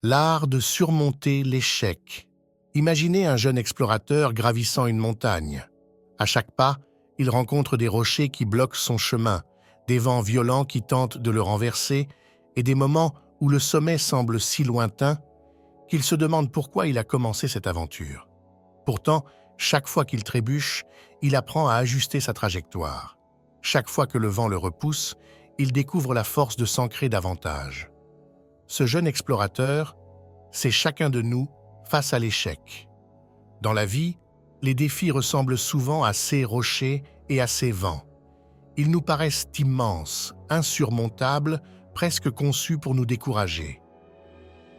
L'art de surmonter l'échec. Imaginez un jeune explorateur gravissant une montagne. À chaque pas, il rencontre des rochers qui bloquent son chemin, des vents violents qui tentent de le renverser et des moments où le sommet semble si lointain qu'il se demande pourquoi il a commencé cette aventure. Pourtant, chaque fois qu'il trébuche, il apprend à ajuster sa trajectoire. Chaque fois que le vent le repousse, il découvre la force de s'ancrer davantage. Ce jeune explorateur, c'est chacun de nous face à l'échec. Dans la vie, les défis ressemblent souvent à ces rochers et à ces vents. Ils nous paraissent immenses, insurmontables, presque conçus pour nous décourager.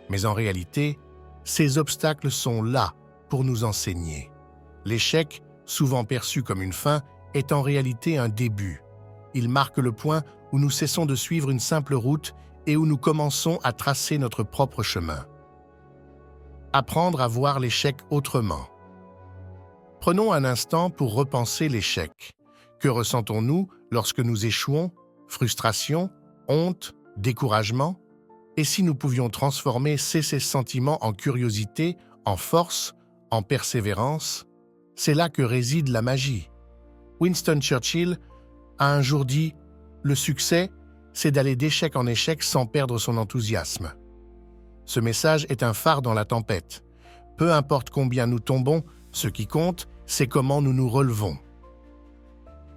Mais en réalité, ces obstacles sont là pour nous enseigner. L'échec, souvent perçu comme une fin, est en réalité un début. Il marque le point où nous cessons de suivre une simple route et où nous commençons à tracer notre propre chemin. Apprendre à voir l'échec autrement. Prenons un instant pour repenser l'échec. Que ressentons-nous lorsque nous échouons? Frustration, honte, découragement? Et si nous pouvions transformer ces sentiments en curiosité, en force, en persévérance? C'est là que réside la magie. Winston Churchill a un jour dit « Le succès, c'est d'aller d'échec en échec sans perdre son enthousiasme. » Ce message est un phare dans la tempête. Peu importe combien nous tombons, ce qui compte, c'est comment nous nous relevons.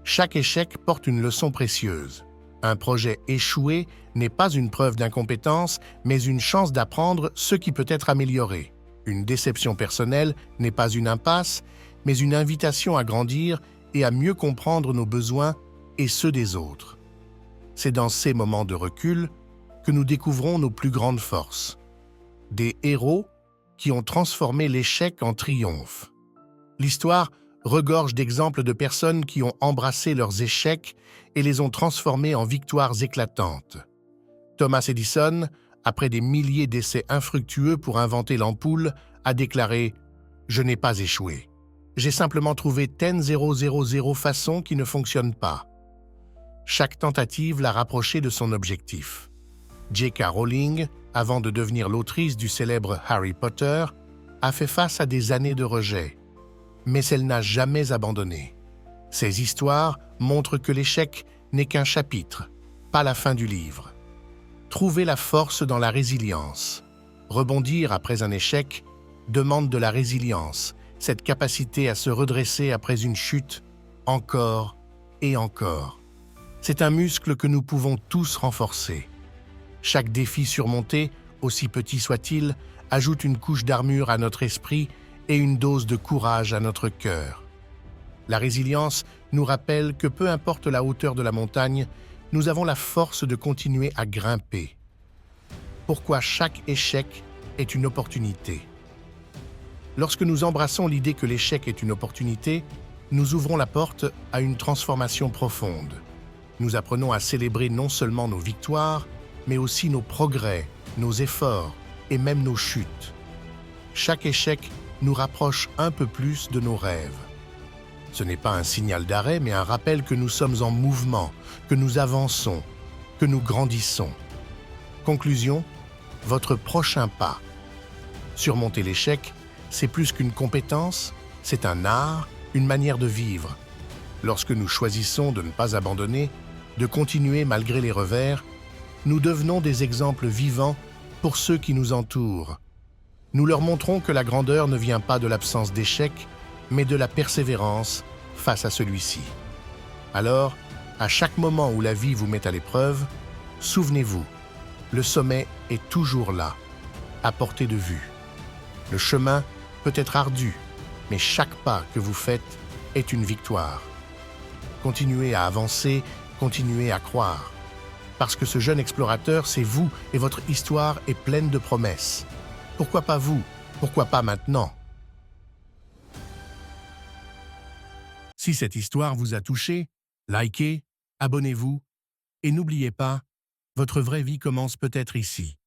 Chaque échec porte une leçon précieuse. Un projet échoué n'est pas une preuve d'incompétence, mais une chance d'apprendre ce qui peut être amélioré. Une déception personnelle n'est pas une impasse, mais une invitation à grandir et à mieux comprendre nos besoins et ceux des autres. C'est dans ces moments de recul que nous découvrons nos plus grandes forces. Des héros qui ont transformé l'échec en triomphe. L'histoire regorge d'exemples de personnes qui ont embrassé leurs échecs et les ont transformés en victoires éclatantes. Thomas Edison, après des milliers d'essais infructueux pour inventer l'ampoule, a déclaré « Je n'ai pas échoué. J'ai simplement trouvé 10 façons qui ne fonctionnent pas. » Chaque tentative l'a rapproché de son objectif. J.K. Rowling, avant de devenir l'autrice du célèbre Harry Potter, a fait face à des années de rejet. Mais elle n'a jamais abandonné. Ces histoires montrent que l'échec n'est qu'un chapitre, pas la fin du livre. Trouver la force dans la résilience. Rebondir après un échec demande de la résilience, cette capacité à se redresser après une chute, encore et encore. C'est un muscle que nous pouvons tous renforcer. Chaque défi surmonté, aussi petit soit-il, ajoute une couche d'armure à notre esprit et une dose de courage à notre cœur. La résilience nous rappelle que peu importe la hauteur de la montagne, nous avons la force de continuer à grimper. Pourquoi chaque échec est une opportunité? Lorsque nous embrassons l'idée que l'échec est une opportunité, nous ouvrons la porte à une transformation profonde. Nous apprenons à célébrer non seulement nos victoires, mais aussi nos progrès, nos efforts et même nos chutes. Chaque échec nous rapproche un peu plus de nos rêves. Ce n'est pas un signal d'arrêt, mais un rappel que nous sommes en mouvement, que nous avançons, que nous grandissons. Conclusion, votre prochain pas. Surmonter l'échec, c'est plus qu'une compétence, c'est un art, une manière de vivre. Lorsque nous choisissons de ne pas abandonner, de continuer malgré les revers, nous devenons des exemples vivants pour ceux qui nous entourent. Nous leur montrons que la grandeur ne vient pas de l'absence d'échec, mais de la persévérance face à celui-ci. Alors, à chaque moment où la vie vous met à l'épreuve, souvenez-vous, le sommet est toujours là, à portée de vue. Le chemin peut être ardu, mais chaque pas que vous faites est une victoire. Continuez à avancer, continuez à croire. Parce que ce jeune explorateur, c'est vous et votre histoire est pleine de promesses. Pourquoi pas vous? Pourquoi pas maintenant? Si cette histoire vous a touché, likez, abonnez-vous et n'oubliez pas, votre vraie vie commence peut-être ici.